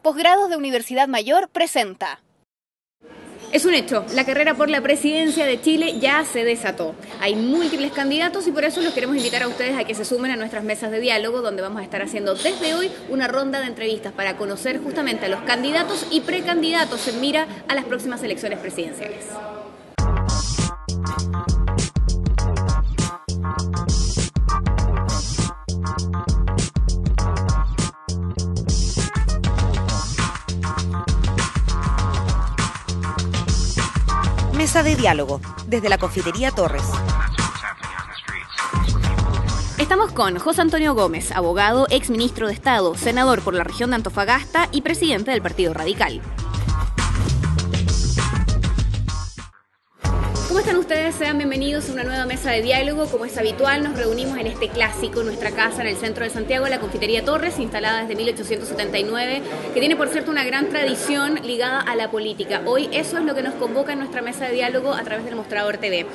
Posgrados de Universidad Mayor presenta. Es un hecho, la carrera por la presidencia de Chile ya se desató. Hay múltiples candidatos y por eso los queremos invitar a ustedes a que se sumen a nuestras mesas de diálogo, donde vamos a estar haciendo desde hoy una ronda de entrevistas para conocer justamente a los candidatos y precandidatos en mira a las próximas elecciones presidenciales. Mesa de diálogo, desde la Confitería Torres. Estamos con José Antonio Gómez, abogado, exministro de Estado, senador por la región de Antofagasta y presidente del Partido Radical. ¿Cómo están ustedes? Sean bienvenidos a una nueva mesa de diálogo. Como es habitual, nos reunimos en este clásico, nuestra casa en el centro de Santiago, la Confitería Torres, instalada desde 1879, que tiene, por cierto, una gran tradición ligada a la política. Hoy eso es lo que nos convoca en nuestra mesa de diálogo a través del Mostrador TV.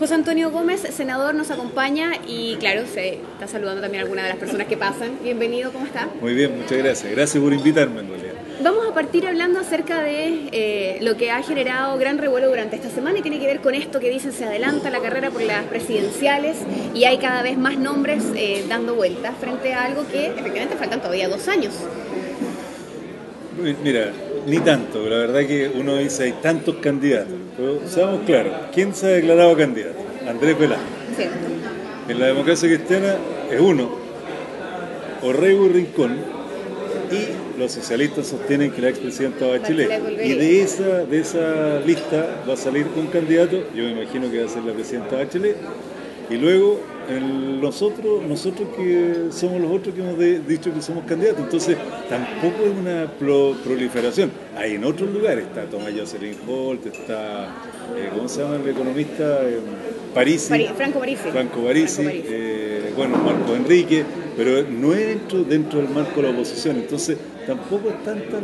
José Antonio Gómez, senador, nos acompaña y, claro, se está saludando también a algunas de las personas que pasan. Bienvenido, ¿cómo está? Muy bien, muchas gracias. Gracias por invitarme, en realidad. Vamos a partir hablando acerca de lo que ha generado gran revuelo durante esta semana y tiene que ver con esto que dicen se adelanta la carrera por las presidenciales y hay cada vez más nombres dando vueltas frente a algo que efectivamente faltan todavía 2 años. Mira, ni tanto, la verdad que uno dice hay tantos candidatos, pero seamos claros, ¿quién se ha declarado candidato? Andrés Velasco. Cierto. En la democracia cristiana es uno, Orrego y Rincón, y los socialistas sostienen que la expresidenta Bachelet. Y de esa lista va a salir un candidato, yo me imagino que va a ser la presidenta Bachelet, y luego nosotros que somos los otros que hemos dicho que somos candidatos. Entonces tampoco es una proliferación. Hay en otros lugares, está Tomás Jocelyn Holt, está, ¿cómo se llama el economista? Parisi. Franco Parisi. Bueno, Marco Enrique, pero no es dentro del marco de la oposición. Entonces tampoco es tanta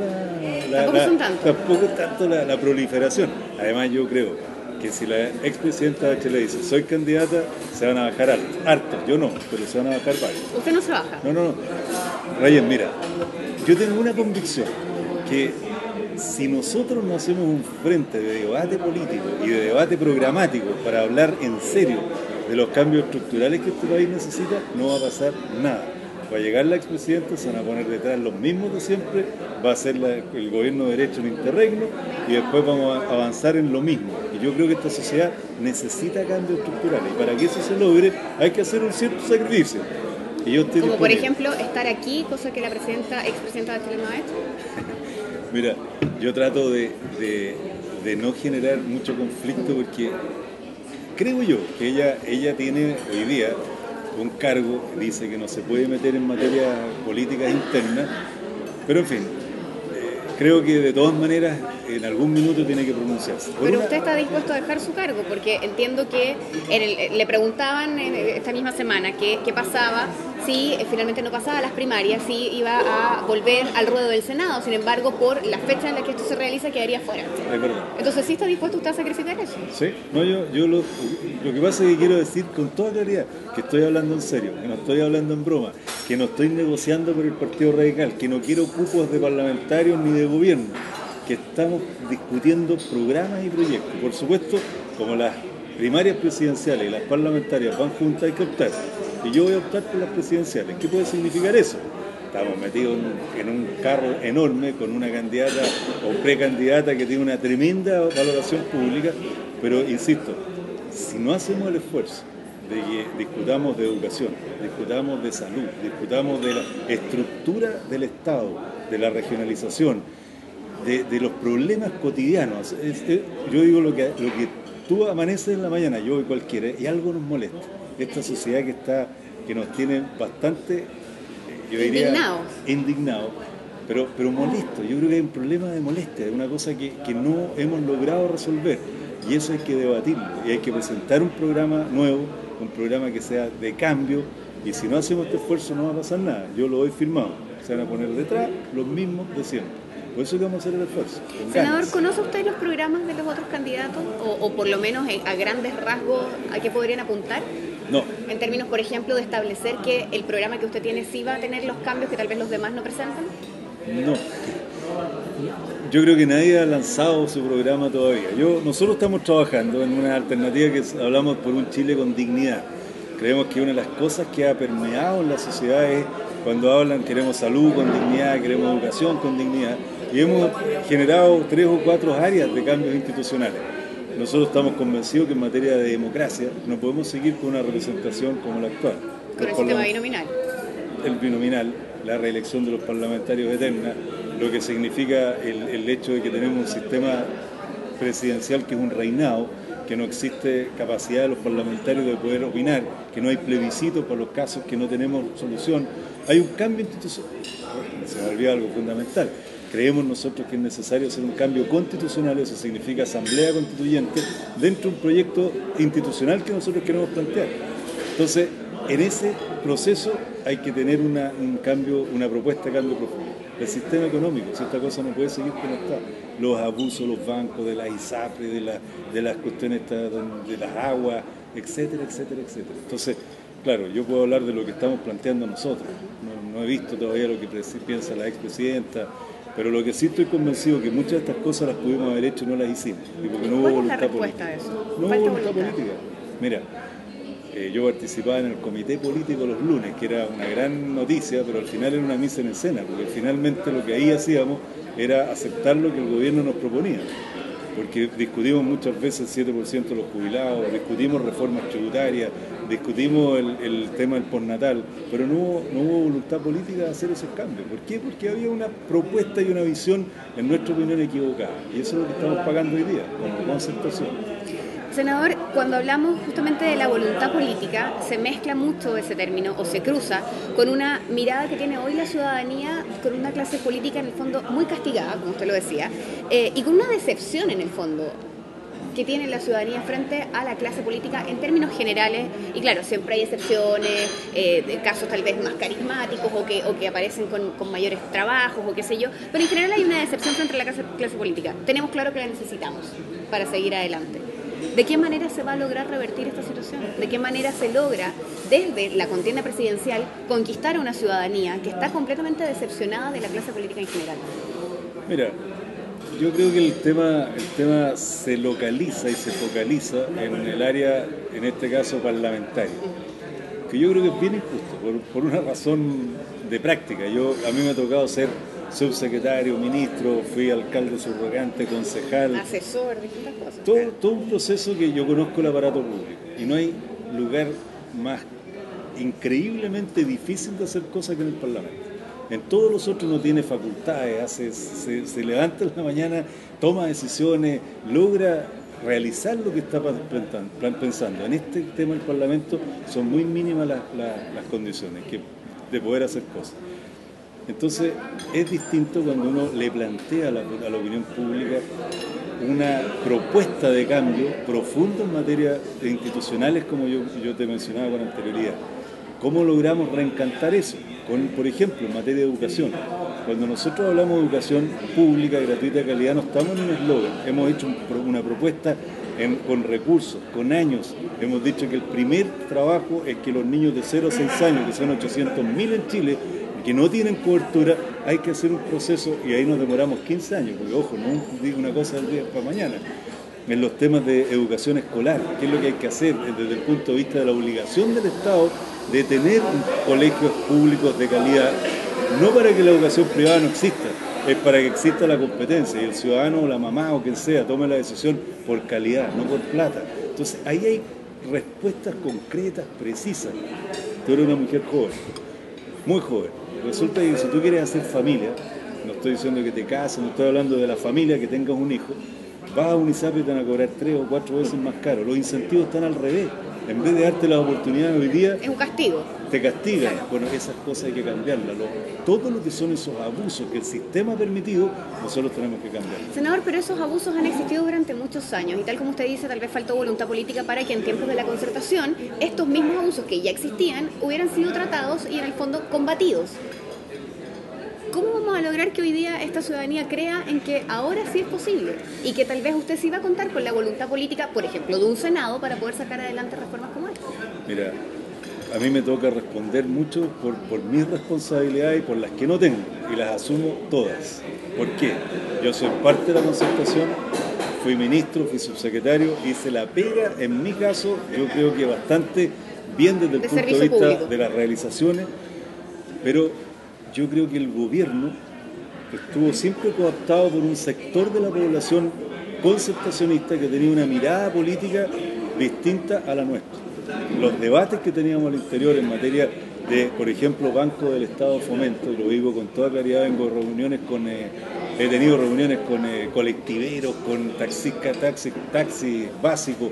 la proliferación. Además yo creo que si la expresidenta Bachelet dice soy candidata, se van a bajar hartos, yo no, pero se van a bajar varios. ¿Usted no se baja? No. Ryan, mira, yo tengo una convicción, que si nosotros no hacemos un frente de debate político y de debate programático para hablar en serio de los cambios estructurales que este país necesita, no va a pasar nada. Va a llegar la expresidenta, se van a poner detrás los mismos de siempre, va a ser el gobierno de derecho en interregno y después vamos a avanzar en lo mismo. Y yo creo que esta sociedad necesita cambios estructurales y para que eso se logre hay que hacer un cierto sacrificio. Y yo estoy como por ejemplo estar aquí, cosa que la expresidenta Bachelet no ha hecho. Mira, yo trato de no generar mucho conflicto porque creo yo que ella tiene hoy día un cargo, dice que no se puede meter en materia política interna, pero en fin, creo que de todas maneras en algún minuto tiene que pronunciarse. Pero usted está dispuesto a dejar su cargo, porque entiendo que le preguntaban esta misma semana qué pasaba si finalmente no pasaba las primarias, si iba a volver al ruedo del Senado. Sin embargo, por la fecha en la que esto se realiza, quedaría fuera. Es verdad. Entonces, ¿sí está dispuesto usted a sacrificar eso? Sí, no, yo lo que pasa es que quiero decir con toda claridad que estoy hablando en serio, que no estoy hablando en broma, que no estoy negociando por el Partido Radical, que no quiero cupos de parlamentarios ni de gobierno, que estamos discutiendo programas y proyectos. Por supuesto, como las primarias presidenciales y las parlamentarias van juntas, hay que optar. Y yo voy a optar por las presidenciales. ¿Qué puede significar eso? Estamos metidos en un carro enorme con una candidata o precandidata que tiene una tremenda valoración pública, pero insisto, si no hacemos el esfuerzo de que discutamos de educación, discutamos de salud, discutamos de la estructura del Estado, de la regionalización, de los problemas cotidianos. Yo digo lo que tú amaneces en la mañana, yo y cualquiera, y algo nos molesta. Esta sociedad que nos tiene bastante, yo diría, indignados, pero molestos. Yo creo que hay un problema de molestia, una cosa que no hemos logrado resolver, y eso hay que debatirlo, y hay que presentar un programa nuevo, un programa que sea de cambio, y si no hacemos este esfuerzo no va a pasar nada. Yo lo doy firmado, se van a poner detrás los mismos de siempre. Por eso que vamos a hacer el esfuerzo. Senador, ¿conoce usted los programas de los otros candidatos? O por lo menos a grandes rasgos, ¿a qué podrían apuntar? No. En términos, por ejemplo, de establecer que el programa que usted tiene sí va a tener los cambios que tal vez los demás no presentan. No. Yo creo que nadie ha lanzado su programa todavía. Nosotros estamos trabajando en una alternativa que hablamos por un Chile con dignidad. Creemos que una de las cosas que ha permeado en la sociedad es cuando hablan queremos salud con dignidad, queremos educación con dignidad, y hemos generado 3 o 4 áreas de cambios institucionales. Nosotros estamos convencidos que en materia de democracia no podemos seguir con una representación como la actual. Con el sistema binominal. El binominal, la reelección de los parlamentarios eterna, lo que significa el hecho de que tenemos un sistema presidencial que es un reinado, que no existe capacidad de los parlamentarios de poder opinar, que no hay plebiscito para los casos que no tenemos solución. Hay un cambio institucional. Se me olvidó algo fundamental. Creemos nosotros que es necesario hacer un cambio constitucional, eso significa asamblea constituyente, dentro de un proyecto institucional que nosotros queremos plantear. Entonces, en ese proceso hay que tener un cambio, una propuesta de cambio profundo. El sistema económico, si esta cosa no puede seguir como está. Los abusos, los bancos, de las ISAPRE, de las cuestiones de las aguas, etcétera, etcétera, etcétera. Entonces, claro, yo puedo hablar de lo que estamos planteando nosotros. No he visto todavía lo que piensa la expresidenta, pero lo que sí estoy convencido que muchas de estas cosas las pudimos haber hecho y no las hicimos. Y porque no hubo voluntad política. ¿Cuál es la respuesta a eso? No hubo voluntad política. Mira, yo participaba en el comité político los lunes, que era una gran noticia, pero al final era una misa en escena, porque finalmente lo que ahí hacíamos era aceptar lo que el gobierno nos proponía. Porque discutimos muchas veces el 7% de los jubilados, discutimos reformas tributarias, discutimos el tema del postnatal, pero no hubo voluntad política de hacer esos cambios. ¿Por qué? Porque había una propuesta y una visión, en nuestra opinión, equivocada. Y eso es lo que estamos pagando hoy día, como concertación. Senador, cuando hablamos justamente de la voluntad política, se mezcla mucho ese término, o se cruza, con una mirada que tiene hoy la ciudadanía, con una clase política en el fondo muy castigada, como usted lo decía, y con una decepción en el fondo que tiene la ciudadanía frente a la clase política en términos generales, y claro, siempre hay excepciones, casos tal vez más carismáticos o que aparecen con mayores trabajos o qué sé yo, pero en general hay una decepción frente a la clase política. Tenemos claro que la necesitamos para seguir adelante. ¿De qué manera se va a lograr revertir esta situación? ¿De qué manera se logra, desde la contienda presidencial, conquistar a una ciudadanía que está completamente decepcionada de la clase política en general? Mira, yo creo que el tema se localiza y se focaliza en el área, en este caso parlamentario, que yo creo que es bien injusto, por una razón de práctica. A mí me ha tocado ser subsecretario, ministro, fui alcalde subrogante, concejal. Asesor, distintas cosas. Todo un proceso que yo conozco el aparato público. Y no hay lugar más increíblemente difícil de hacer cosas que en el Parlamento. En todos los otros no tiene facultades, se levanta en la mañana, toma decisiones, logra realizar lo que está pensando. En este tema del Parlamento son muy mínimas las condiciones de poder hacer cosas. Entonces es distinto cuando uno le plantea a la opinión pública una propuesta de cambio profundo en materia de institucionales, como yo te mencionaba con anterioridad. ¿Cómo logramos reencantar eso? Por ejemplo, en materia de educación. Cuando nosotros hablamos de educación pública, gratuita, de calidad, no estamos en un eslogan. Hemos hecho una propuesta con recursos, con años. Hemos dicho que el primer trabajo es que los niños de 0 a 6 años, que son 800.000 en Chile, que no tienen cobertura, hay que hacer un proceso, y ahí nos demoramos 15 años, porque ojo, no digo una cosa del día para mañana. En los temas de educación escolar, ¿qué es lo que hay que hacer desde el punto de vista de la obligación del Estado de tener colegios públicos de calidad? No para que la educación privada no exista, es para que exista la competencia y el ciudadano o la mamá o quien sea tome la decisión por calidad, no por plata. Entonces ahí hay respuestas concretas, precisas. Tú eres una mujer joven, muy joven. Resulta que si tú quieres hacer familia, no estoy diciendo que te cases, no estoy hablando de la familia, que tengas un hijo, vas a un ISAPRE y te van a cobrar 3 o 4 veces más caro. Los incentivos están al revés. En vez de darte las oportunidades hoy día, es un castigo. Te castigan. Bueno, esas cosas hay que cambiarlas. Todo lo que son esos abusos que el sistema ha permitido, nosotros tenemos que cambiar. Senador, pero esos abusos han existido durante muchos años y tal como usted dice, tal vez faltó voluntad política para que en tiempos de la concertación estos mismos abusos que ya existían hubieran sido tratados y en el fondo combatidos. ¿Cómo vamos a lograr que hoy día esta ciudadanía crea en que ahora sí es posible y que tal vez usted sí va a contar con la voluntad política, por ejemplo, de un Senado para poder sacar adelante reformas como esta? Mira, a mí me toca responder mucho por mis responsabilidades y por las que no tengo, y las asumo todas. ¿Por qué? Yo soy parte de la concertación, fui ministro, fui subsecretario, hice la pega, en mi caso, yo creo que bastante bien desde el punto de vista público de las realizaciones, pero yo creo que el gobierno estuvo siempre cooptado por un sector de la población concertacionista que tenía una mirada política distinta a la nuestra. Los debates que teníamos al interior en materia de, por ejemplo, Banco del Estado Fomento, lo digo con toda claridad, he tenido reuniones con colectiveros, con taxis básicos,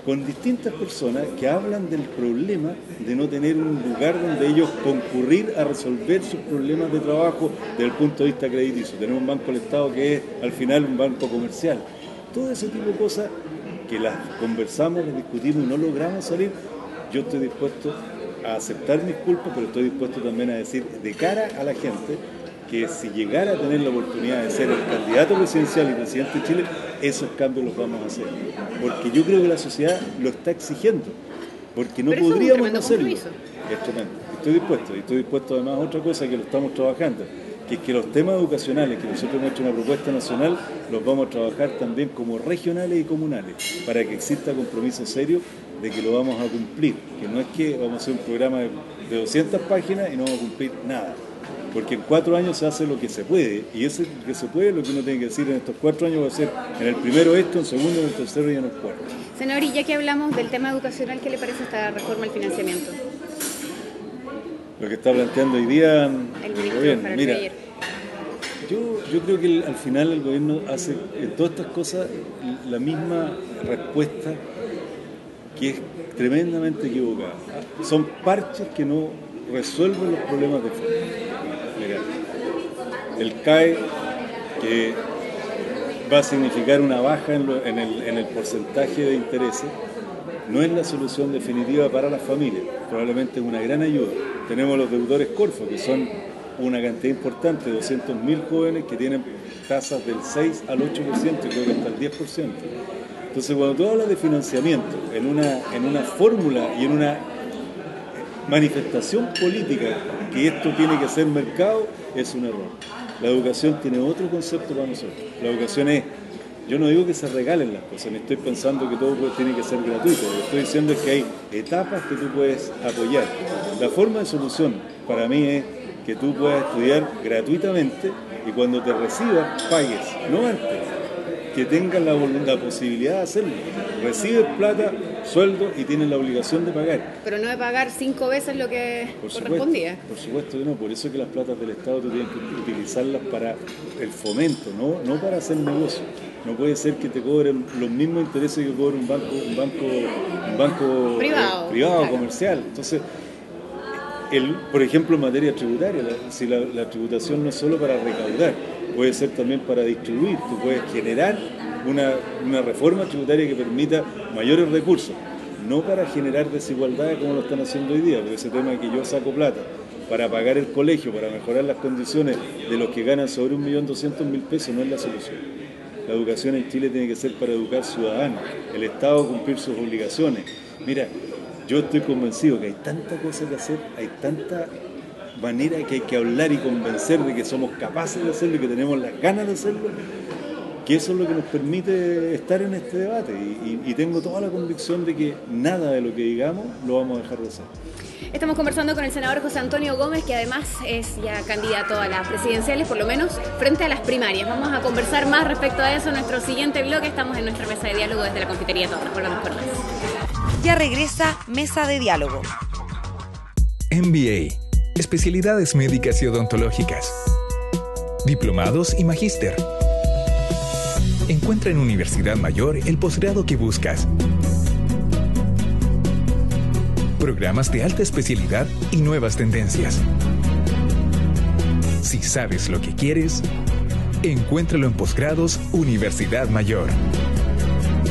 con distintas personas que hablan del problema de no tener un lugar donde ellos concurrir a resolver sus problemas de trabajo desde el punto de vista crediticio. Tener un banco del Estado que es al final un banco comercial. Todo ese tipo de cosas que las conversamos, las discutimos y no logramos salir, yo estoy dispuesto a aceptar mis culpas, pero estoy dispuesto también a decir de cara a la gente que si llegara a tener la oportunidad de ser el candidato presidencial y presidente de Chile, esos cambios los vamos a hacer. Porque yo creo que la sociedad lo está exigiendo, porque no podríamos no hacerlo. Es tremendo. Estoy dispuesto además a otra cosa que lo estamos trabajando, que es que los temas educacionales, que nosotros hemos hecho una propuesta nacional, los vamos a trabajar también como regionales y comunales, para que exista compromiso serio de que lo vamos a cumplir, que no es que vamos a hacer un programa de 200 páginas y no vamos a cumplir nada, porque en 4 años se hace lo que se puede, y ese que se puede es lo que uno tiene que decir en estos 4 años va a ser en el primero esto, en el segundo, en el tercero y en el cuarto. Senador, y ya que hablamos del tema educacional, ¿qué le parece esta reforma al financiamiento? Lo que está planteando hoy día el gobierno. Mira, yo creo que al final el gobierno hace en todas estas cosas la misma respuesta que es tremendamente equivocada. Son parches que no resuelven los problemas de fondo. Mira, el CAE, que va a significar una baja en el porcentaje de intereses, no es la solución definitiva para las familias, probablemente es una gran ayuda. Tenemos los deudores Corfo, que son una cantidad importante, 200.000 jóvenes que tienen tasas del 6 al 8%, creo que hasta el 10%. Entonces, cuando tú hablas de financiamiento en una fórmula y en una manifestación política que esto tiene que ser mercado, es un error. La educación tiene otro concepto para nosotros. La educación es, yo no digo que se regalen las cosas, ni estoy pensando que todo tiene que ser gratuito. Lo que estoy diciendo es que hay etapas que tú puedes apoyar. La forma de solución para mí es que tú puedas estudiar gratuitamente y cuando te recibas pagues, no antes, que tengas la posibilidad de hacerlo. Recibes plata, sueldo y tienes la obligación de pagar. Pero no de pagar 5 veces lo que correspondía. Por supuesto que no, por eso es que las platas del Estado tú tienes que utilizarlas para el fomento, no para hacer negocio. No puede ser que te cobren los mismos intereses que cobra un banco privado, claro, comercial. Entonces, por ejemplo, en materia tributaria, si la tributación no es solo para recaudar, puede ser también para distribuir. Tú puedes generar una reforma tributaria que permita mayores recursos, no para generar desigualdades como lo están haciendo hoy día, porque ese tema de que yo saco plata para pagar el colegio, para mejorar las condiciones de los que ganan sobre 1.200.000 pesos, no es la solución. La educación en Chile tiene que ser para educar ciudadanos, el Estado cumplir sus obligaciones. Mira, yo estoy convencido que hay tanta cosa que hacer, hay tanta manera que hay que hablar y convencer de que somos capaces de hacerlo y que tenemos las ganas de hacerlo, que eso es lo que nos permite estar en este debate. Y tengo toda la convicción de que nada de lo que digamos lo vamos a dejar de hacer. Estamos conversando con el senador José Antonio Gómez, que además es ya candidato a las presidenciales, por lo menos frente a las primarias. Vamos a conversar más respecto a eso en nuestro siguiente bloque. Estamos en nuestra mesa de diálogo desde la Confitería Torres. Volvemos con más. Ya regresa Mesa de Diálogo. MBA, especialidades médicas y odontológicas, diplomados y magíster. Encuentra en Universidad Mayor el posgrado que buscas. Programas de alta especialidad y nuevas tendencias. Si sabes lo que quieres, encuéntralo en Posgrados Universidad Mayor.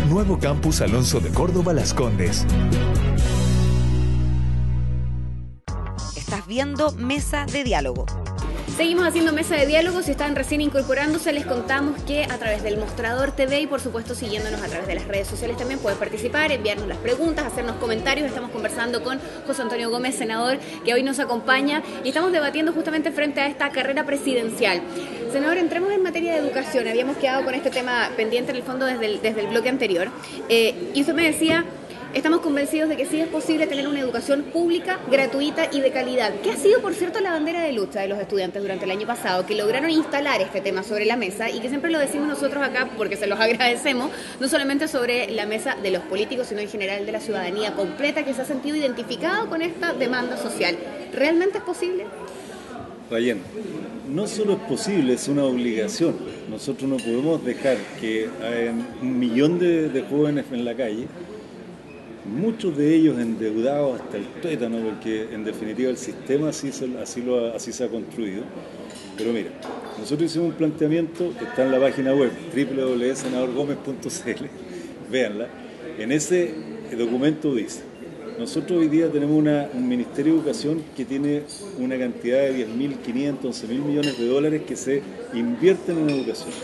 Nuevo Campus Alonso de Córdoba Las Condes. Estás viendo Mesa de Diálogo. Seguimos haciendo mesa de diálogo. Si están recién incorporándose, les contamos que a través del Mostrador TV y por supuesto siguiéndonos a través de las redes sociales también pueden participar, enviarnos las preguntas, hacernos comentarios. Estamos conversando con José Antonio Gómez, senador, que hoy nos acompaña y estamos debatiendo justamente frente a esta carrera presidencial. Senador, entremos en materia de educación. Habíamos quedado con este tema pendiente en el fondo desde el bloque anterior. Y usted me decía... Estamos convencidos de que sí es posible tener una educación pública, gratuita y de calidad, que ha sido, por cierto, la bandera de lucha de los estudiantes durante el año pasado, que lograron instalar este tema sobre la mesa y que siempre lo decimos nosotros acá porque se los agradecemos, no solamente sobre la mesa de los políticos, sino en general de la ciudadanía completa que se ha sentido identificado con esta demanda social. ¿Realmente es posible? Rayén, no solo es posible, es una obligación. Nosotros no podemos dejar que hay 1 millón de jóvenes en la calle, muchos de ellos endeudados hasta el tuétano, porque en definitiva el sistema así se ha construido. Pero mira, nosotros hicimos un planteamiento que está en la página web www.senadorgomez.cl, véanla. En ese documento dice: nosotros hoy día tenemos un Ministerio de Educación que tiene una cantidad de 10.500, 11.000 millones de dólares que se invierten en educación.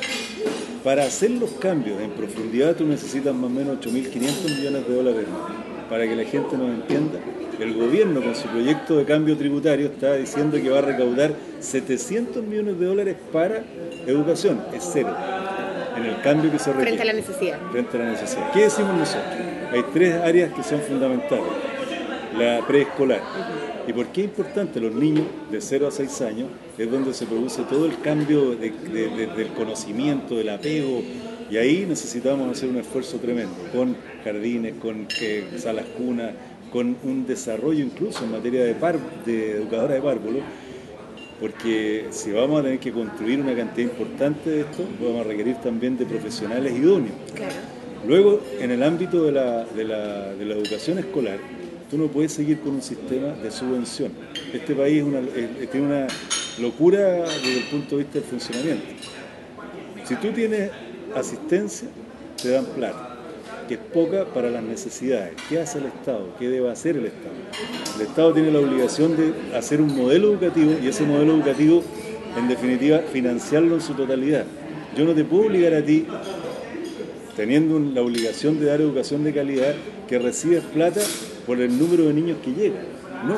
Para hacer los cambios en profundidad tú necesitas más o menos 8.500 millones de dólares más. Para que la gente nos entienda, el gobierno con su proyecto de cambio tributario está diciendo que va a recaudar 700 millones de dólares para educación. Es cero en el cambio que se requiere. Frente a la necesidad. Frente a la necesidad. ¿Qué decimos nosotros? Hay 3 áreas que son fundamentales. La preescolar. ¿Y por qué es importante? Los niños de 0 a 6 años es donde se produce todo el cambio del conocimiento, del apego, y ahí necesitamos hacer un esfuerzo tremendo, con jardines, con salas cunas, con un desarrollo incluso en materia de educadora de párvulos, porque si vamos a tener que construir una cantidad importante de esto, vamos a requerir también de profesionales idóneos. Claro. Luego, en el ámbito de la educación escolar, tú no puedes seguir con un sistema de subvención. Este país tiene una locura desde el punto de vista del funcionamiento. Si tú tienes asistencia, te dan plata, que es poca para las necesidades. ¿Qué hace el Estado? ¿Qué debe hacer el Estado? El Estado tiene la obligación de hacer un modelo educativo y ese modelo educativo, en definitiva, financiarlo en su totalidad. Yo no te puedo obligar a ti, teniendo la obligación de dar educación de calidad, que recibes plata por el número de niños que llegan. No,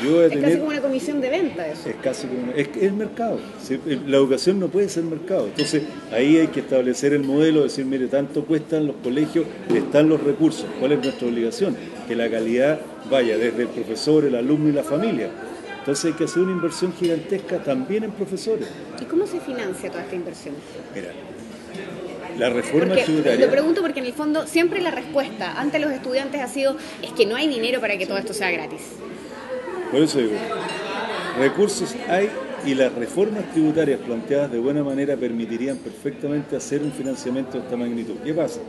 yo voy a tener... Es casi como una comisión de venta eso. Es casi como... Es mercado. ¿Sí? La educación no puede ser mercado. Entonces, ahí hay que establecer el modelo, decir, mire, tanto cuestan los colegios, están los recursos. ¿Cuál es nuestra obligación? Que la calidad vaya desde el profesor, el alumno y la familia. Entonces hay que hacer una inversión gigantesca también en profesores. ¿Y cómo se financia toda esta inversión? Mira, la reforma tributaria... Lo pregunto porque en el fondo siempre la respuesta ante los estudiantes ha sido es que no hay dinero para que todo esto sea gratis. Por eso digo, recursos hay y las reformas tributarias planteadas de buena manera permitirían perfectamente hacer un financiamiento de esta magnitud. ¿Qué pasa?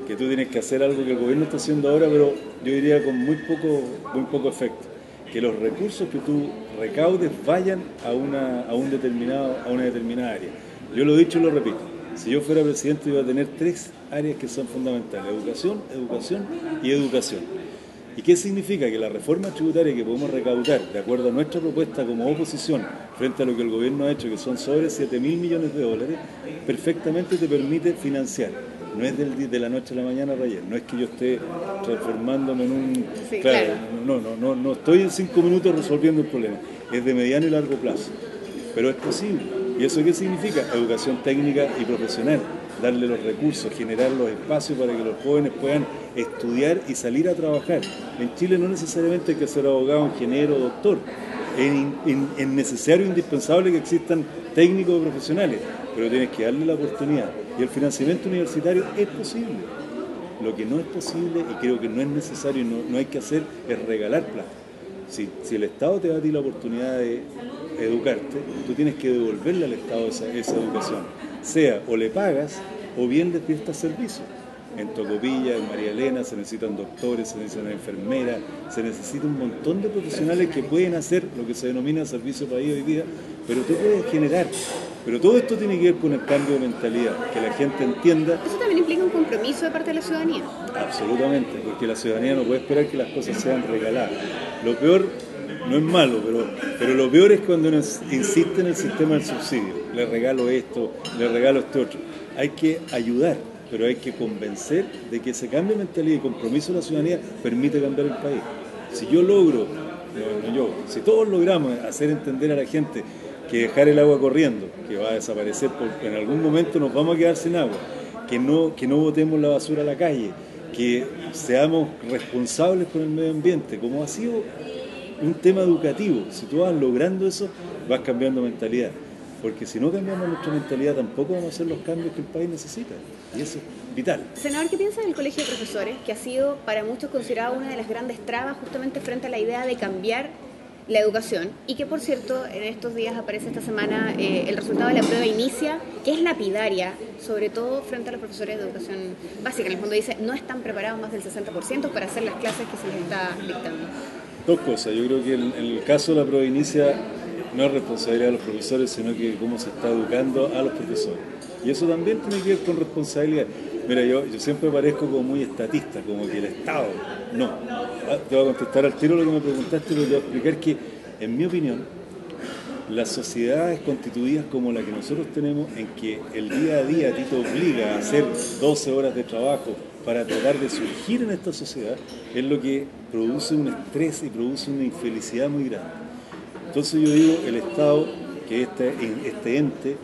Que tú tienes que hacer algo que el gobierno está haciendo ahora, pero yo diría con muy poco efecto. Que los recursos que tú recaudes vayan a una determinada área. Yo lo he dicho y lo repito. Si yo fuera presidente iba a tener 3 áreas que son fundamentales: educación, educación y educación. ¿Y qué significa? Que la reforma tributaria que podemos recaudar, de acuerdo a nuestra propuesta como oposición, frente a lo que el gobierno ha hecho, que son sobre 7.000 millones de dólares, perfectamente te permite financiar. No es de la noche a la mañana, Rayén. No es que yo esté transformándome en un... Sí, claro. Claro. No estoy en 5 minutos resolviendo el problema. Es de mediano y largo plazo. Pero es posible. ¿Y eso qué significa? Educación técnica y profesional. Darle los recursos, generar los espacios para que los jóvenes puedan estudiar y salir a trabajar. En Chile no necesariamente hay que ser abogado, ingeniero, doctor. Es necesario e indispensable que existan técnicos y profesionales, pero tienes que darle la oportunidad. Y el financiamiento universitario es posible. Lo que no es posible, y creo que no es necesario y no hay que hacer, es regalar plata. Si el Estado te da a ti la oportunidad de educarte, tú tienes que devolverle al Estado esa educación. Sea o le pagas o bien le prestas servicio. En Tocopilla, en María Elena, se necesitan doctores, se necesitan enfermeras, se necesita un montón de profesionales que pueden hacer lo que se denomina servicio país hoy día, pero tú puedes generar. Pero todo esto tiene que ver con el cambio de mentalidad, que la gente entienda... ¿Eso también implica un compromiso de parte de la ciudadanía? Absolutamente, porque la ciudadanía no puede esperar que las cosas sean regaladas. Lo peor no es malo, pero lo peor es cuando uno insiste en el sistema del subsidio. Le regalo esto, le regalo este otro. Hay que ayudar, pero hay que convencer de que ese cambio de mentalidad y compromiso de la ciudadanía permite cambiar el país. Si yo logro, si todos logramos hacer entender a la gente que dejar el agua corriendo, que va a desaparecer, porque en algún momento nos vamos a quedar sin agua, que no botemos la basura a la calle, que seamos responsables con el medio ambiente, como ha sido un tema educativo. Si tú vas logrando eso, vas cambiando mentalidad. Porque si no cambiamos nuestra mentalidad, tampoco vamos a hacer los cambios que el país necesita. Y eso es vital. Senador, ¿qué piensa del Colegio de Profesores, que ha sido para muchos considerado una de las grandes trabas justamente frente a la idea de cambiar la educación? Y que, por cierto, en estos días aparece esta semana el resultado de la prueba Inicia, que es lapidaria, sobre todo frente a los profesores de educación básica. En el fondo dice, no están preparados más del 60% para hacer las clases que se les está dictando. Dos cosas. Yo creo que en el caso de la prueba Inicia no es responsabilidad de los profesores, sino que cómo se está educando a los profesores. Y eso también tiene que ver con responsabilidad. Mira, yo siempre parezco como muy estatista, como que el Estado. No. Te voy a contestar al tiro lo que me preguntaste, pero te voy a explicar que, en mi opinión, las sociedades constituidas como la que nosotros tenemos, en que el día a día a ti te obliga a hacer 12 horas de trabajo para tratar de surgir en esta sociedad, es lo que produce un estrés y produce una infelicidad muy grande. Entonces yo digo, el Estado, que este ente,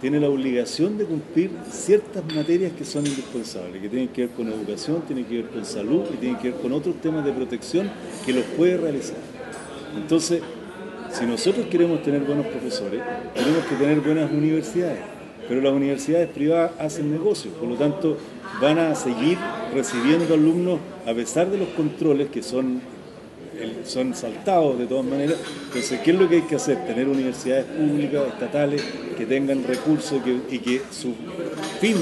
tiene la obligación de cumplir ciertas materias que son indispensables, que tienen que ver con educación, tienen que ver con salud y tienen que ver con otros temas de protección que los puede realizar. Entonces, si nosotros queremos tener buenos profesores, tenemos que tener buenas universidades, pero las universidades privadas hacen negocios, por lo tanto van a seguir recibiendo alumnos a pesar de los controles que son saltados de todas maneras. Entonces, ¿qué es lo que hay que hacer? Tener universidades públicas, estatales, que tengan recursos y que su fin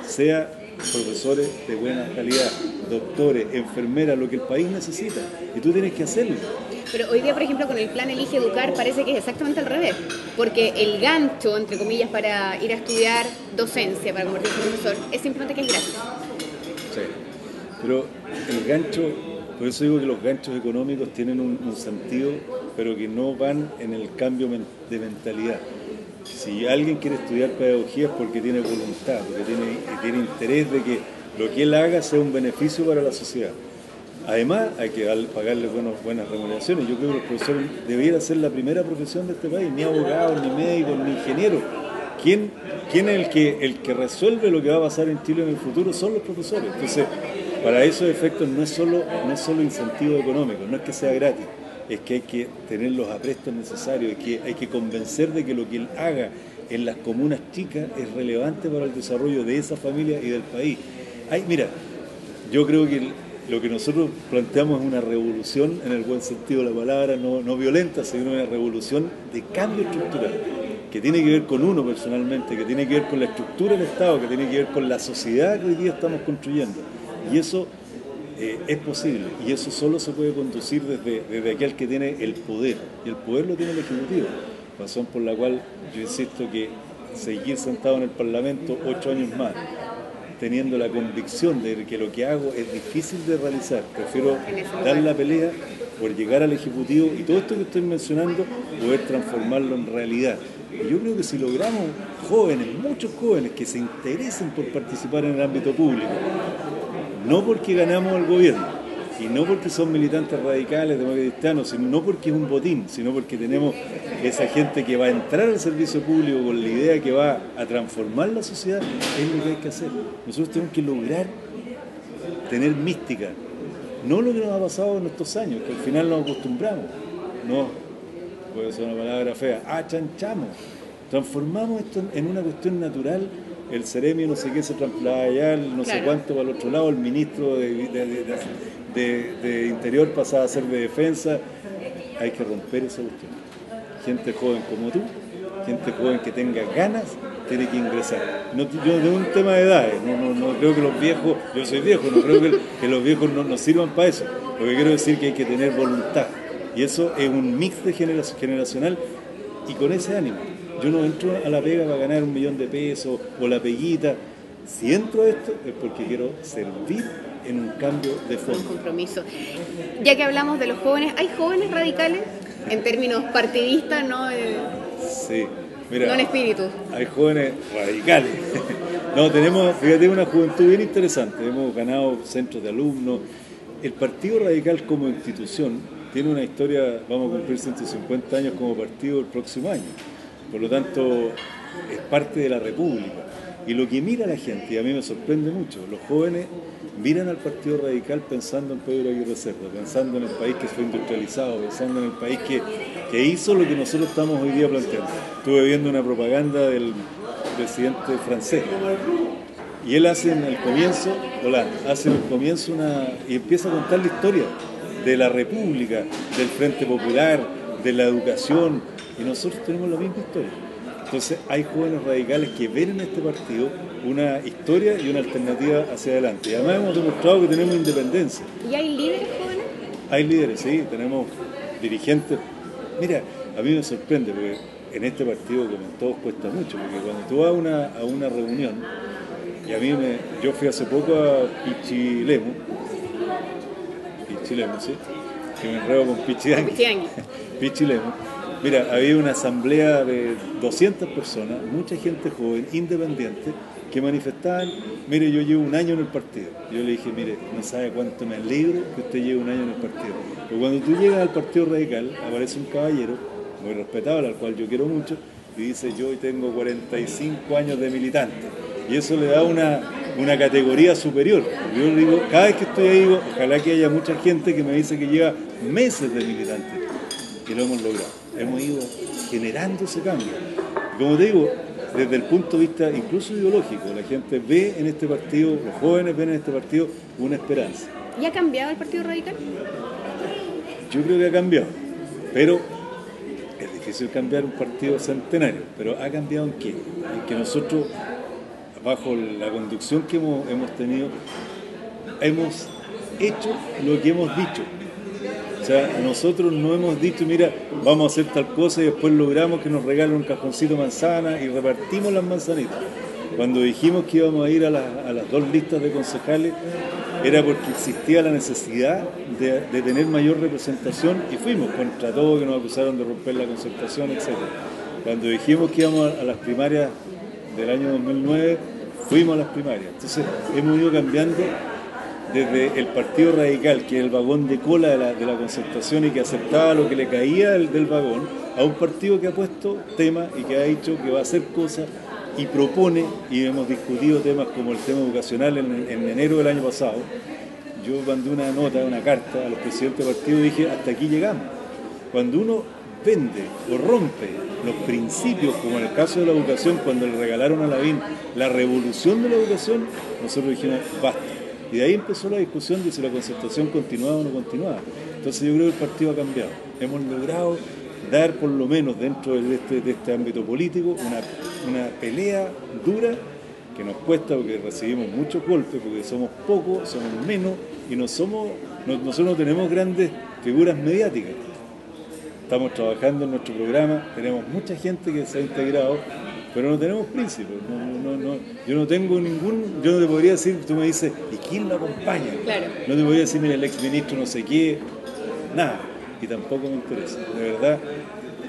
sea profesores de buena calidad, doctores, enfermeras, lo que el país necesita. Y tú tienes que hacerlo. Pero hoy día, por ejemplo, con el plan Elige Educar parece que es exactamente al revés, porque el gancho, entre comillas, para ir a estudiar docencia, para convertirse en profesor, es simplemente que es gratis. Sí, pero el gancho, por eso digo que los ganchos económicos tienen un sentido, pero que no van en el cambio de mentalidad. Si alguien quiere estudiar pedagogía es porque tiene voluntad, porque tiene interés de que lo que él haga sea un beneficio para la sociedad. Además, hay que pagarle buenas remuneraciones. Yo creo que los profesores deberían ser la primera profesión de este país, ni abogados, ni médicos, ni ingenieros. ¿Quién es el que resuelve lo que va a pasar en Chile en el futuro? Son los profesores. Entonces, para esos efectos no es solo incentivo económico, no es que sea gratis, es que hay que tener los aprestos necesarios, es que hay que convencer de que lo que él haga en las comunas chicas es relevante para el desarrollo de esa familia y del país. Mira, yo creo que lo que nosotros planteamos es una revolución en el buen sentido de la palabra, no violenta, sino una revolución de cambio estructural, que tiene que ver con uno personalmente, que tiene que ver con la estructura del Estado, que tiene que ver con la sociedad que hoy día estamos construyendo. Y eso es posible, y eso solo se puede conducir desde aquel que tiene el poder, y el poder lo tiene el Ejecutivo, razón por la cual yo insisto que seguir sentado en el Parlamento 8 años más, teniendo la convicción de que lo que hago es difícil de realizar, prefiero dar la pelea por llegar al Ejecutivo y todo esto que estoy mencionando, poder transformarlo en realidad. Y yo creo que si logramos muchos jóvenes que se interesen por participar en el ámbito público, no porque ganamos al gobierno, y no porque son militantes radicales, democratas, sino no porque es un botín, sino porque tenemos esa gente que va a entrar al servicio público con la idea que va a transformar la sociedad, es lo que hay que hacer. Nosotros tenemos que lograr tener mística, no lo que nos ha pasado en estos años, que al final nos acostumbramos, no, puede ser una palabra fea, achanchamos, transformamos esto en una cuestión natural. El Ceremio no sé qué se traslada allá, no sé cuánto para el otro lado, el ministro de Interior pasaba a ser de Defensa. Hay que romper esa cuestión. Gente joven como tú, gente joven que tenga ganas, tiene que ingresar. Yo no es un tema de edades, no creo que los viejos, yo soy viejo, no creo que los viejos no sirvan para eso. Lo que quiero decir es que hay que tener voluntad. Y eso es un mix de generacional y con ese ánimo. Yo no entro a la pega para ganar 1 millón de pesos o la peguita. Si entro a esto es porque quiero servir en un cambio de fondo. Un compromiso. Ya que hablamos de los jóvenes, ¿hay jóvenes radicales? en términos partidistas, no, Sí, mira, no en espíritu. hay jóvenes radicales. No, tenemos, fíjate, una juventud bien interesante. Hemos ganado centros de alumnos. El Partido Radical como institución tiene una historia, vamos a cumplir 150 años como partido el próximo año. Por lo tanto, es parte de la República. Y lo que mira la gente, y a mí me sorprende mucho, los jóvenes miran al Partido Radical pensando en Pedro Aguirre Cerda, pensando en el país que fue industrializado, pensando en el país que hizo lo que nosotros estamos hoy día planteando. Estuve viendo una propaganda del presidente francés y él hace en el comienzo, y empieza a contar la historia de la República, del Frente Popular, de la educación, y nosotros tenemos la misma historia. Entonces hay jóvenes radicales que ven en este partido una historia y una alternativa hacia adelante. Y además hemos demostrado que tenemos independencia. ¿Y hay líderes jóvenes? Hay líderes, sí, tenemos dirigentes. Mira, a mí me sorprende porque en este partido, como en todos, cuesta mucho, porque cuando tú vas a una reunión, y yo fui hace poco a Pichilemu, sí, que me enredo con Pichidangui. Pichilemu. Mira, había una asamblea de 200 personas, mucha gente joven, independiente, que manifestaban, mire, yo llevo un año en el partido. Yo le dije, mire, no sabe cuánto me alegro que usted lleve un año en el partido. Pero cuando tú llegas al Partido Radical, aparece un caballero, muy respetable, al cual yo quiero mucho, y dice, yo hoy tengo 45 años de militante. Y eso le da una categoría superior. Yo le digo, cada vez que estoy ahí, digo, ojalá que haya mucha gente que me dice que lleva meses de militante. Y lo hemos logrado. Hemos ido generando ese cambio. Y como te digo, desde el punto de vista incluso ideológico, la gente ve en este partido, los jóvenes ven en este partido una esperanza. ¿Y ha cambiado el Partido Radical? Yo creo que ha cambiado, pero es difícil cambiar un partido centenario, pero ¿ha cambiado en qué? En que nosotros, bajo la conducción que hemos tenido, hemos hecho lo que hemos dicho. O sea, nosotros no hemos dicho, mira, vamos a hacer tal cosa y después logramos que nos regalen un cajoncito de manzana y repartimos las manzanitas. Cuando dijimos que íbamos a ir a las 2 listas de concejales, era porque existía la necesidad de tener mayor representación y fuimos contra todo, que nos acusaron de romper la concertación, etc. Cuando dijimos que íbamos a las primarias del año 2009, fuimos a las primarias. Entonces hemos ido cambiando desde el Partido Radical, que es el vagón de cola de la concertación y que aceptaba lo que le caía del vagón, a un partido que ha puesto temas y que ha dicho que va a hacer cosas y propone, y hemos discutido temas como el tema educacional en enero del año pasado. Yo mandé una nota, una carta a los presidentes del partido y dije, hasta aquí llegamos. Cuando uno vende o rompe los principios, como en el caso de la educación, cuando le regalaron a Lavín la revolución de la educación, nosotros dijimos, basta. Y de ahí empezó la discusión de si la concertación continuaba o no continuaba. Entonces yo creo que el partido ha cambiado. Hemos logrado dar, por lo menos dentro de este ámbito político, una pelea dura que nos cuesta porque recibimos muchos golpes, porque somos pocos, somos menos y nosotros no tenemos grandes figuras mediáticas. Estamos trabajando en nuestro programa, tenemos mucha gente que se ha integrado, pero no tenemos príncipes. Yo no tengo yo no te podría decir, tú me dices, ¿y quién lo acompaña? Claro. No te podría decir, mira, el exministro no sé qué, nada, y tampoco me interesa. De verdad,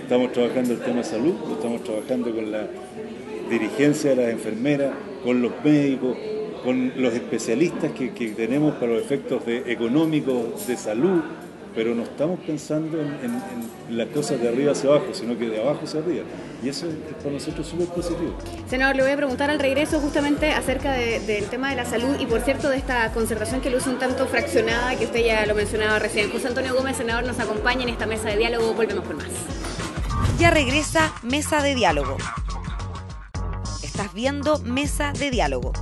estamos trabajando el tema de salud, estamos trabajando con la dirigencia de las enfermeras, con los médicos, con los especialistas que tenemos para los efectos económicos de salud, pero no estamos pensando en las cosas de arriba hacia abajo, sino que de abajo hacia arriba. Y eso es para nosotros súper positivo. Senador, le voy a preguntar al regreso justamente acerca del tema de la salud y, por cierto, de esta concertación que luce un tanto fraccionada, que usted ya lo mencionaba recién. José Antonio Gómez, senador, nos acompaña en esta mesa de diálogo. Volvemos con más. Ya regresa Mesa de Diálogo. Estás viendo Mesa de Diálogo.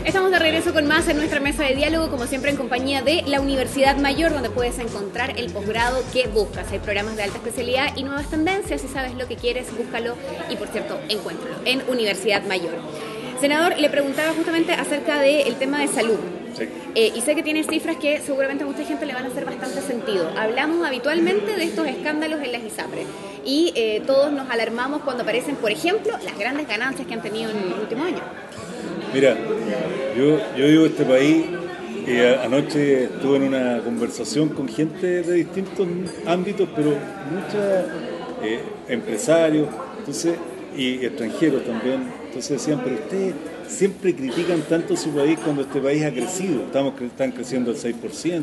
Estamos de regreso con más en nuestra mesa de diálogo, como siempre en compañía de la Universidad Mayor, donde puedes encontrar el posgrado que buscas. Hay programas de alta especialidad y nuevas tendencias. Si sabes lo que quieres, búscalo y, por cierto, encuéntralo en Universidad Mayor. Senador, le preguntaba justamente acerca del tema de salud. Sí. Y sé que tiene cifras que seguramente a mucha gente le van a hacer bastante sentido. Hablamos habitualmente de estos escándalos en las ISAPRE y todos nos alarmamos cuando aparecen, por ejemplo, las grandes ganancias que han tenido en el último año. Mira, yo digo, este país Anoche estuve en una conversación con gente de distintos ámbitos, pero muchos empresarios, entonces, y extranjeros también. Entonces decían, pero ustedes siempre critican tanto su país cuando este país ha crecido. Están creciendo al 6%,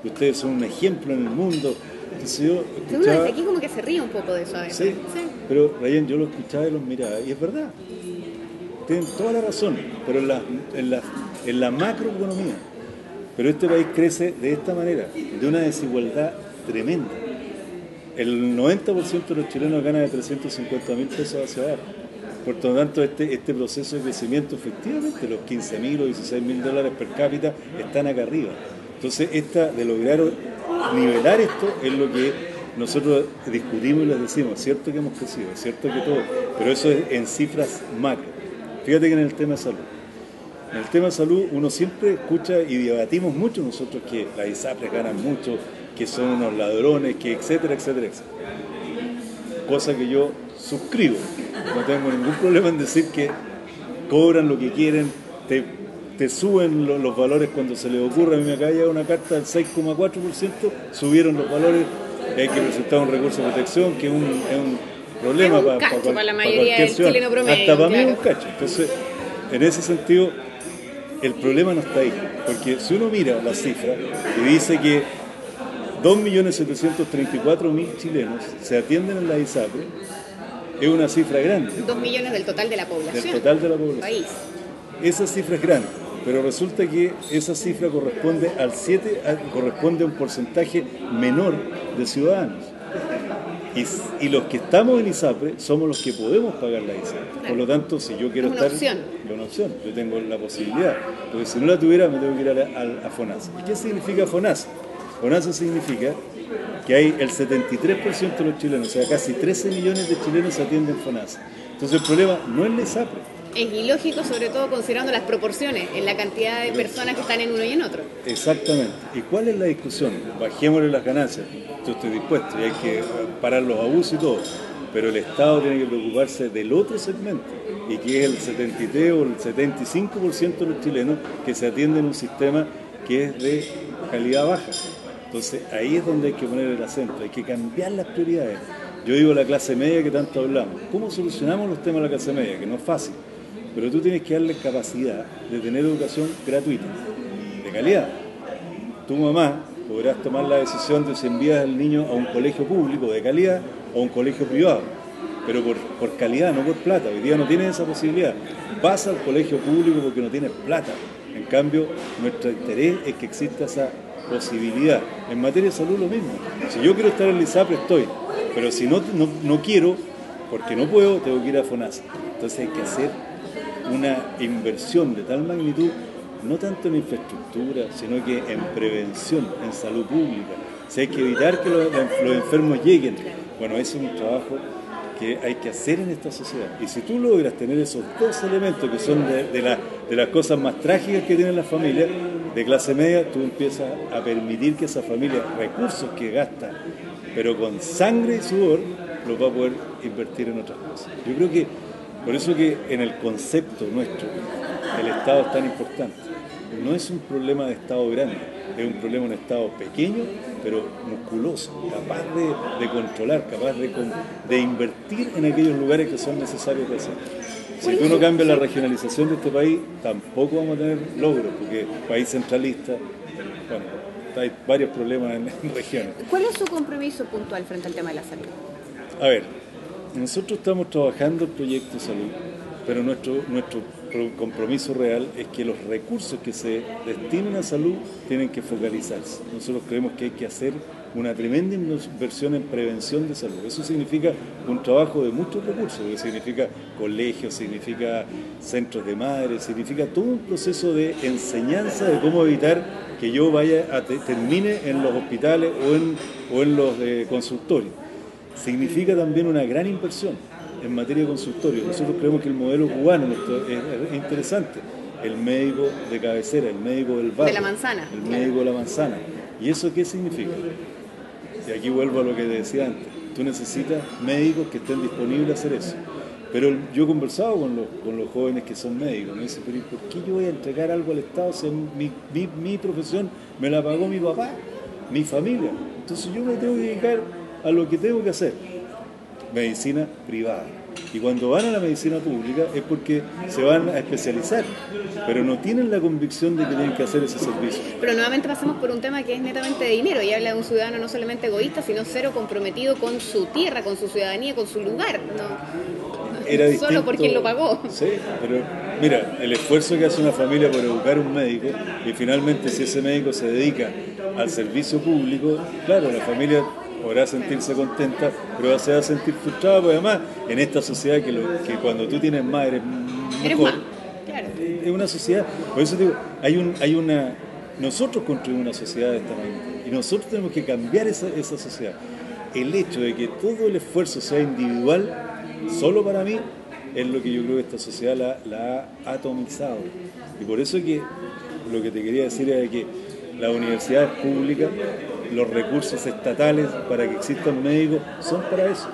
ustedes son un ejemplo en el mundo. Entonces yo escuchaba, uno desde aquí como que se ríe un poco de eso a veces. Sí, pero Ryan, yo lo escuchaba y los miraba, y es verdad. Tienen toda la razón, pero en la macroeconomía. Pero este país crece de esta manera, de una desigualdad tremenda. El 90% de los chilenos gana de 350.000 pesos hacia abajo. Por lo tanto, este proceso de crecimiento, efectivamente, los 15.000 o 16.000 dólares per cápita están acá arriba. Entonces, de lograr nivelar esto es lo que nosotros discutimos y les decimos. Es cierto que hemos crecido, es cierto que todo, pero eso es en cifras macro. Fíjate que en el tema de salud. En el tema de salud uno siempre escucha y debatimos mucho nosotros que las ISAPRES ganan mucho, que son unos ladrones, que etcétera, etcétera, etcétera. Cosa que yo suscribo. No tengo ningún problema en decir que cobran lo que quieren, te suben los valores cuando se les ocurre. A mí me acaba de llegar una carta del 6,4%, subieron los valores, y hay que presentar un recurso de protección, que es un problema para la mayoría del chileno promedio. Hasta para mí es un cacho. Entonces, en ese sentido, el problema no está ahí, porque si uno mira la cifra y dice que 2.734.000 chilenos se atienden en la ISAPRE, es una cifra grande. 2 millones del total de la población. Del total de la población. País. Esa cifra es grande, pero resulta que esa cifra corresponde corresponde a un porcentaje menor de ciudadanos. Y los que estamos en ISAPRE somos los que podemos pagar la ISAPRE. Claro. Por lo tanto, si yo quiero estar... Es una opción. Yo tengo la posibilidad. Porque si no la tuviera, me tengo que ir a FONASA. ¿Y qué significa FONASA? FONASA significa que hay el 73% de los chilenos, o sea, casi 13 millones de chilenos se atienden en FONASA. Entonces el problema no es la ISAPRE. Es ilógico, sobre todo considerando las proporciones en la cantidad de personas que están en uno y en otro. Exactamente. ¿Y cuál es la discusión? Bajémosle las ganancias. Yo estoy dispuesto y hay que parar los abusos y todo. Pero el Estado tiene que preocuparse del otro segmento, y que es el 73 o el 75% de los chilenos que se atienden en un sistema que es de calidad baja. Entonces ahí es donde hay que poner el acento, hay que cambiar las prioridades. Yo digo la clase media que tanto hablamos. ¿Cómo solucionamos los temas de la clase media? Que no es fácil. Pero tú tienes que darle capacidad de tener educación gratuita, de calidad. Tu mamá podrás tomar la decisión de si envías al niño a un colegio público de calidad o a un colegio privado, pero por calidad, no por plata. Hoy día no tienes esa posibilidad. Vas al colegio público porque no tienes plata. En cambio, nuestro interés es que exista esa posibilidad. En materia de salud lo mismo. Si yo quiero estar en el ISAPRE, estoy. Pero si no quiero, porque no puedo, tengo que ir a FONASA. Entonces hay que hacer una inversión de tal magnitud, no tanto en infraestructura, sino que en prevención, en salud pública. Si hay que evitar que los enfermos lleguen, bueno, ese es un trabajo que hay que hacer en esta sociedad. Y si tú logras tener esos dos elementos que son de las cosas más trágicas que tienen las familias de clase media, tú empiezas a permitir que esa familia, recursos que gasta, pero con sangre y sudor, los va a poder invertir en otras cosas. Yo creo que por eso que en el concepto nuestro el Estado es tan importante. No es un problema de Estado grande, es un problema de un Estado pequeño, pero musculoso, capaz de controlar, capaz de invertir en aquellos lugares que son necesarios de hacer. Si tú no cambias la regionalización de este país, tampoco vamos a tener logros, porque país centralista, bueno, hay varios problemas en regiones. ¿Cuál es su compromiso puntual frente al tema de la salud? A ver, nosotros estamos trabajando el proyecto de salud, pero nuestro compromiso real es que los recursos que se destinen a salud tienen que focalizarse. Nosotros creemos que hay que hacer una tremenda inversión en prevención de salud. Eso significa un trabajo de muchos recursos, que significa colegios, significa centros de madres, significa todo un proceso de enseñanza de cómo evitar que yo termine en los hospitales o en los consultorios. Significa también una gran inversión en materia de consultorio. Nosotros creemos que el modelo cubano es interesante. El médico de cabecera, el médico del barrio. De la manzana. El médico de la manzana. ¿Y eso qué significa? Y aquí vuelvo a lo que te decía antes. Tú necesitas médicos que estén disponibles a hacer eso. Pero yo he conversado con los jóvenes que son médicos, me dicen, pero ¿por qué yo voy a entregar algo al Estado si mi profesión me la pagó mi papá, mi familia? Entonces yo me tengo que dedicar a lo que tengo que hacer, medicina privada. Y cuando van a la medicina pública es porque se van a especializar, pero no tienen la convicción de que tienen que hacer ese servicio. Pero nuevamente pasamos por un tema que es netamente de dinero y habla de un ciudadano no solamente egoísta, sino cero comprometido con su tierra, con su ciudadanía, con su lugar. No, era distinto, solo por quien lo pagó. Sí, pero mira, el esfuerzo que hace una familia por educar a un médico, y finalmente si ese médico se dedica al servicio público, claro, la familia podrá sentirse contenta, pero se va a sentir frustrada, porque además en esta sociedad que cuando tú tienes más eres mejor, claro. Es una sociedad, por eso digo, nosotros construimos una sociedad de esta manera y nosotros tenemos que cambiar esa sociedad. El hecho de que todo el esfuerzo sea individual, solo para mí, es lo que yo creo que esta sociedad la ha atomizado. Y por eso que lo que te quería decir es que las universidades públicas, los recursos estatales para que existan médicos son para eso,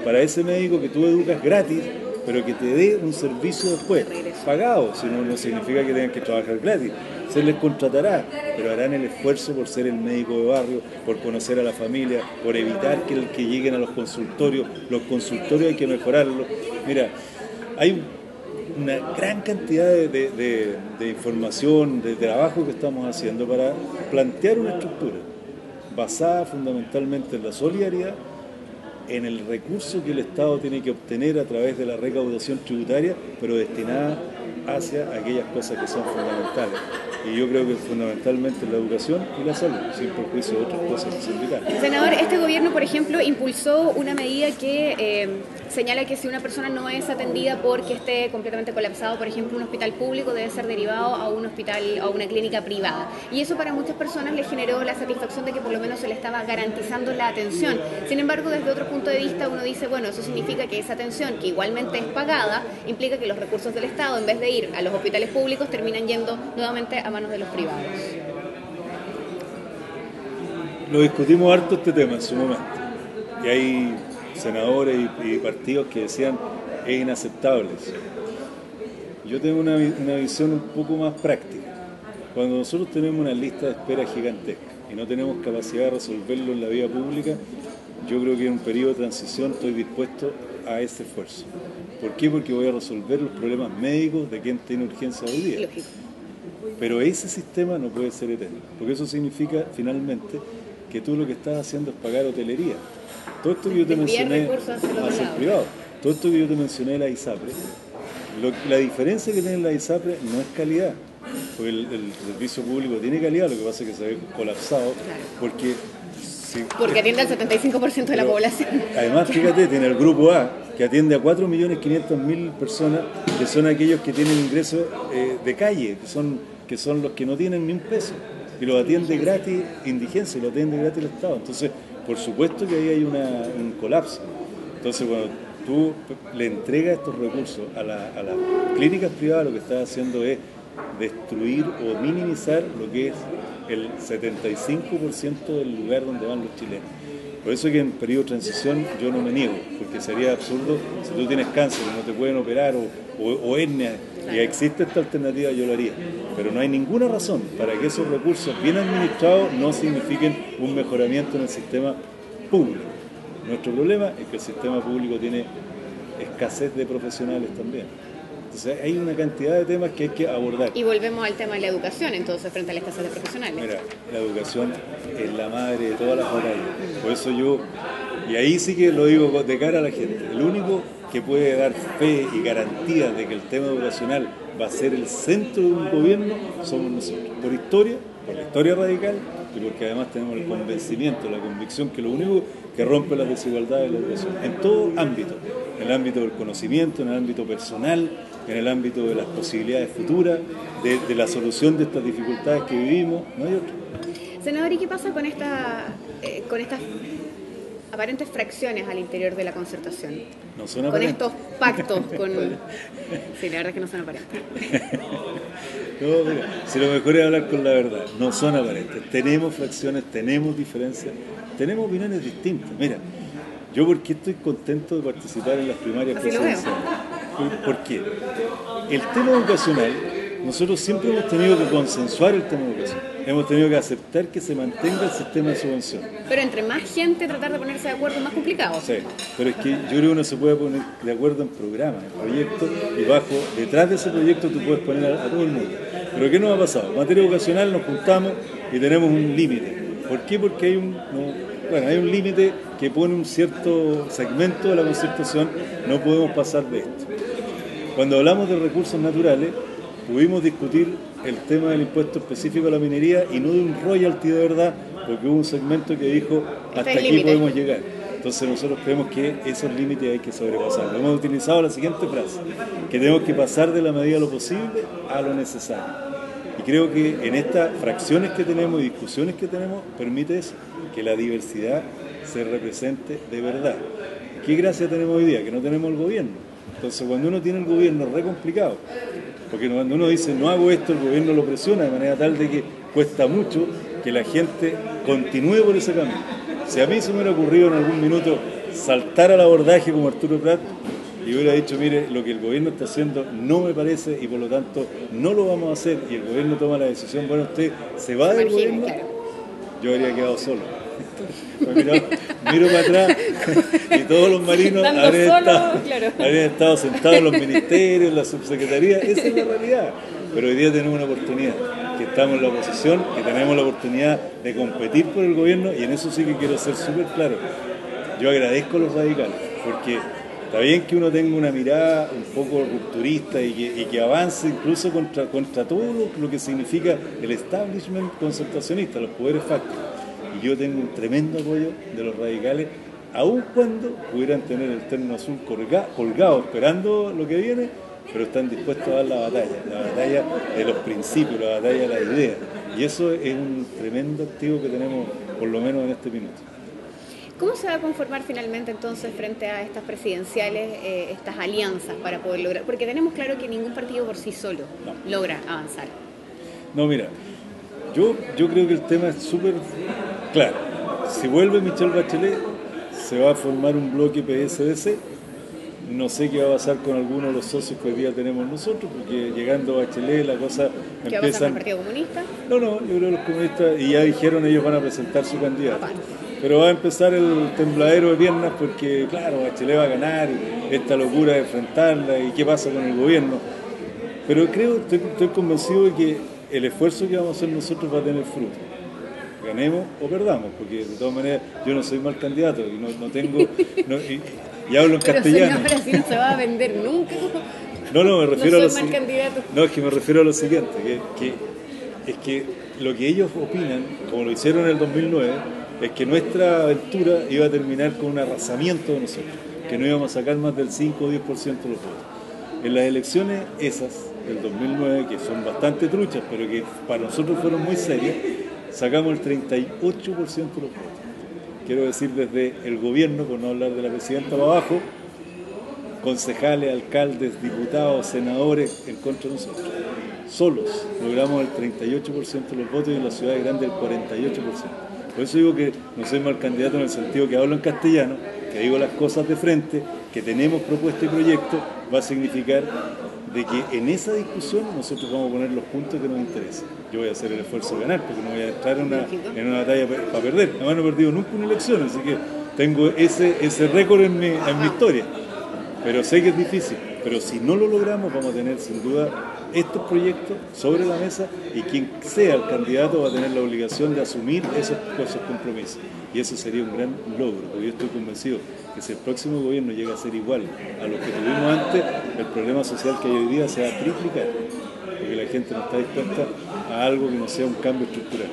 para ese médico que tú educas gratis, pero que te dé un servicio después, pagado, si no significa que tengan que trabajar gratis, se les contratará, pero harán el esfuerzo por ser el médico de barrio, por conocer a la familia, por evitar que lleguen a los consultorios hay que mejorarlos. Mira, hay una gran cantidad de información, de trabajo que estamos haciendo para plantear una estructura basada fundamentalmente en la solidaridad, en el recurso que el Estado tiene que obtener a través de la recaudación tributaria, pero destinada hacia aquellas cosas que son fundamentales. Y yo creo que fundamentalmente la educación y la salud, sin perjuicio de otras cosas que son vitales. Senador, este gobierno, por ejemplo, impulsó una medida que señala que si una persona no es atendida porque esté completamente colapsado, por ejemplo, un hospital público, debe ser derivado a un hospital o a una clínica privada. Y eso para muchas personas les generó la satisfacción de que por lo menos se le estaba garantizando la atención. Sin embargo, desde otro punto de vista, uno dice, bueno, eso significa que esa atención, que igualmente es pagada, implica que los recursos del Estado, en vez de ir a los hospitales públicos, terminan yendo nuevamente a manos de los privados. Lo discutimos harto este tema en su momento. Y hay senadores y partidos que decían es inaceptable. Yo tengo una visión un poco más práctica. Cuando nosotros tenemos una lista de espera gigantesca y no tenemos capacidad de resolverlo en la vía pública, yo creo que en un periodo de transición estoy dispuesto a ese esfuerzo. ¿Por qué? Porque voy a resolver los problemas médicos de quien tiene urgencia hoy día. Lógico. Pero ese sistema no puede ser eterno, porque eso significa finalmente que tú lo que estás haciendo es pagar hotelería. Todo esto que yo te mencioné hacia el privado, todo esto que yo te mencioné de la ISAPRE, la diferencia que tiene la ISAPRE no es calidad, porque el servicio público tiene calidad, lo que pasa es que se ve colapsado, porque atiende al 75% de la población. Además, fíjate, tiene el grupo A, que atiende a 4.500.000 personas, que son aquellos que tienen ingresos de calle, que son los que no tienen ni un peso, y los atiende gratis indigencia, y lo atiende gratis el Estado. Entonces, por supuesto que ahí hay un colapso. Entonces, cuando tú le entregas estos recursos a las clínicas privadas, lo que estás haciendo es destruir o minimizar lo que es el 75% del lugar donde van los chilenos. Por eso que en periodo de transición yo no me niego, porque sería absurdo si tú tienes cáncer y no te pueden operar o hernia, y existe esta alternativa, yo lo haría. Pero no hay ninguna razón para que esos recursos bien administrados no signifiquen un mejoramiento en el sistema público. Nuestro problema es que el sistema público tiene escasez de profesionales también. Entonces hay una cantidad de temas que hay que abordar. Y volvemos al tema de la educación, entonces, frente a la escasez de profesionales. Mira, la educación es la madre de todas las batallas. Por eso yo, y ahí sí que lo digo de cara a la gente, el único que puede dar fe y garantía de que el tema educacional va a ser el centro de un gobierno somos nosotros. Por la historia radical, y porque además tenemos el convencimiento, la convicción que lo único que rompe las desigualdades es la educación, en todo ámbito, en el ámbito del conocimiento, en el ámbito personal, en el ámbito de las posibilidades futuras, de la solución de estas dificultades que vivimos, no hay otro. Senador, ¿y qué pasa con estas aparentes fracciones al interior de la concertación? No son con aparentes. Estos pactos, sí, la verdad es que no son aparentes. No, mira, si lo mejor es hablar con la verdad, no son aparentes. Tenemos fracciones, tenemos diferencias, tenemos opiniones distintas. Mira, yo porque estoy contento de participar en las primarias presidenciales. ¿Por qué? El tema educacional, nosotros siempre hemos tenido que consensuar el tema educacional. Hemos tenido que aceptar que se mantenga el sistema de subvención. Pero entre más gente tratar de ponerse de acuerdo es más complicado. Sí, pero es que yo creo que uno se puede poner de acuerdo en programas, en proyectos, y detrás de ese proyecto tú puedes poner a todo el mundo. Pero ¿qué nos ha pasado? En materia educacional nos juntamos y tenemos un límite. ¿Por qué? Porque hay un límite que pone un cierto segmento de la Concertación, no podemos pasar de esto. Cuando hablamos de recursos naturales, pudimos discutir el tema del impuesto específico a la minería y no de un royalty de verdad, porque hubo un segmento que dijo hasta aquí podemos llegar. Entonces nosotros creemos que esos límites hay que sobrepasarlos. Hemos utilizado la siguiente frase, que tenemos que pasar de la medida de lo posible a lo necesario. Y creo que en estas fracciones que tenemos y discusiones que tenemos, permite eso, que la diversidad se represente de verdad. ¿Qué gracia tenemos hoy día? Que no tenemos el gobierno. Entonces cuando uno tiene el gobierno es re complicado. Porque cuando uno dice no hago esto, el gobierno lo presiona de manera tal de que cuesta mucho que la gente continúe por ese camino. Si a mí se me hubiera ocurrido en algún minuto saltar al abordaje como Arturo Prat y hubiera dicho, mire, lo que el gobierno está haciendo no me parece y por lo tanto no lo vamos a hacer, y el gobierno toma la decisión, bueno, usted se va del gobierno, yo habría quedado solo. Miro para atrás y todos los marinos habrían estado sentados en los ministerios, en la subsecretaría. Esa es la realidad. Pero hoy día tenemos una oportunidad, que estamos en la oposición, que tenemos la oportunidad de competir por el gobierno, y en eso sí que quiero ser súper claro. Yo agradezco a los radicales, porque está bien que uno tenga una mirada un poco rupturista y que avance incluso contra todo lo que significa el establishment concertacionista, los poderes fácticos. Y yo tengo un tremendo apoyo de los radicales, aun cuando pudieran tener el terno azul colgado esperando lo que viene, pero están dispuestos a dar la batalla de los principios, la batalla de las ideas. Y eso es un tremendo activo que tenemos, por lo menos en este minuto. ¿Cómo se va a conformar finalmente entonces frente a estas presidenciales, estas alianzas para poder lograr? Porque tenemos claro que ningún partido por sí solo logra avanzar. No, mira, yo creo que el tema es súper claro. Si vuelve Michelle Bachelet, se va a formar un bloque PSDC. No sé qué va a pasar con algunos de los socios que hoy día tenemos nosotros, porque llegando a Bachelet la cosa empieza... ¿Qué va a pasar con el Partido Comunista? No, yo creo que los comunistas, y ya dijeron, ellos van a presentar su candidato. Pero va a empezar el tembladero de piernas porque, claro, Bachelet va a ganar, esta locura de enfrentarla y qué pasa con el gobierno. Pero estoy convencido de que el esfuerzo que vamos a hacer nosotros va a tener fruto. Ganemos o perdamos, porque de todas maneras yo no soy mal candidato y no tengo... y hablo en castellano. Pero señora, si no se va a vender nunca. No, me refiero no soy mal candidato. No, es que me refiero a lo siguiente, es que lo que ellos opinan, como lo hicieron en el 2009, es que nuestra aventura iba a terminar con un arrasamiento de nosotros, que no íbamos a sacar más del 5 o 10% de los votos. En las elecciones esas del 2009, que son bastante truchas, pero que para nosotros fueron muy serias, sacamos el 38% de los votos. Quiero decir, desde el gobierno, por no hablar de la presidenta para abajo, concejales, alcaldes, diputados, senadores en contra de nosotros. Solos logramos el 38% de los votos y en la ciudad grande el 48%. Por eso digo que no soy mal candidato en el sentido que hablo en castellano, que digo las cosas de frente, que tenemos propuesta y proyecto, va a significar de que en esa discusión nosotros vamos a poner los puntos que nos interesan. Yo voy a hacer el esfuerzo de ganar, porque no voy a entrar en una batalla para perder. Además no he perdido nunca una elección, así que tengo ese récord en mi historia. Pero sé que es difícil, pero si no lo logramos vamos a tener sin duda estos proyectos sobre la mesa y quien sea el candidato va a tener la obligación de asumir esos compromisos. Y eso sería un gran logro, porque yo estoy convencido que si el próximo gobierno llega a ser igual a lo que tuvimos antes, el problema social que hay hoy día se va a triplicar, porque la gente no está dispuesta a algo que no sea un cambio estructural.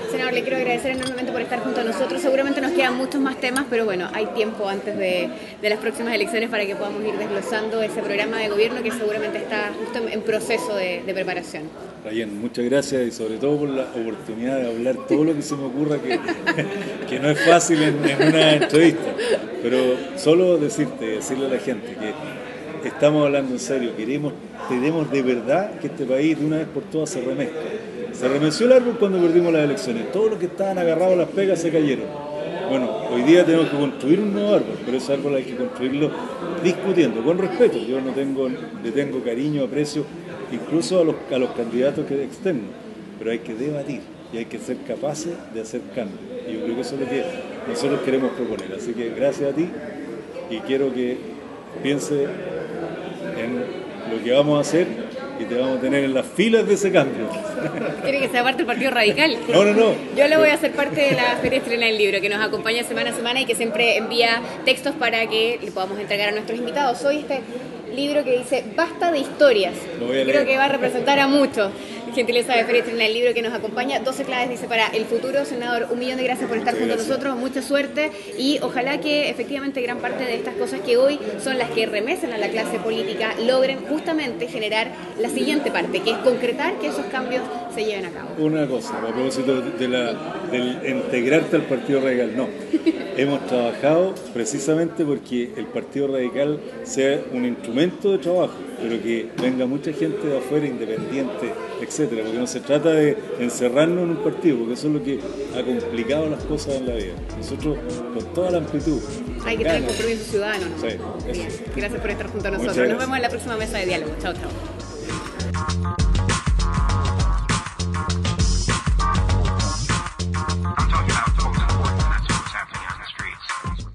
Senador, le quiero agradecer enormemente por estar junto a nosotros. Seguramente nos quedan muchos más temas, pero bueno, hay tiempo antes de las próximas elecciones para que podamos ir desglosando ese programa de gobierno que seguramente está justo en proceso de preparación. Rayen, muchas gracias y sobre todo por la oportunidad de hablar todo lo que se me ocurra, que no es fácil en una entrevista, pero solo decirle a la gente que estamos hablando en serio, queremos de verdad que este país de una vez por todas se remezcla. Se remeció el árbol cuando perdimos las elecciones. Todos los que estaban agarrados a las pegas se cayeron. Bueno, hoy día tenemos que construir un nuevo árbol. pero ese árbol hay que construirlo discutiendo, con respeto. Yo le tengo cariño, aprecio, incluso a los candidatos externos, pero hay que debatir y hay que ser capaces de hacer cambios. Y yo creo que eso es lo que nosotros queremos proponer. Así que gracias a ti y quiero que piense en lo que vamos a hacer y te vamos a tener en las filas de ese cambio. ¿Quiere que sea parte del Partido Radical? No. Yo le voy a hacer parte de la Feria Estrena del Libro, que nos acompaña semana a semana y que siempre envía textos para que le podamos entregar a nuestros invitados. Hoy este libro que dice Basta de historias. Creo que va a representar a muchos. Gentileza de Feria Estrena del Libro que nos acompaña. 12 claves dice para el futuro. Senador, 1.000.000 de gracias por estar junto a nosotros. Mucha suerte y ojalá que efectivamente gran parte de estas cosas que hoy son las que remecen a la clase política logren justamente generar la siguiente parte, que es concretar que esos cambios se lleven a cabo. Una cosa, a propósito del integrarte al Partido Radical, no. Hemos trabajado precisamente porque el Partido Radical sea un instrumento de trabajo, pero que venga mucha gente de afuera, independiente, etcétera, porque no se trata de encerrarnos en un partido, porque eso es lo que ha complicado las cosas en la vida. Nosotros, con toda la amplitud. Hay que tener compromiso ciudadano, ¿no? Sí, Bien. Gracias por estar junto a nosotros. Nos vemos en la próxima mesa de diálogo. Chao, chao.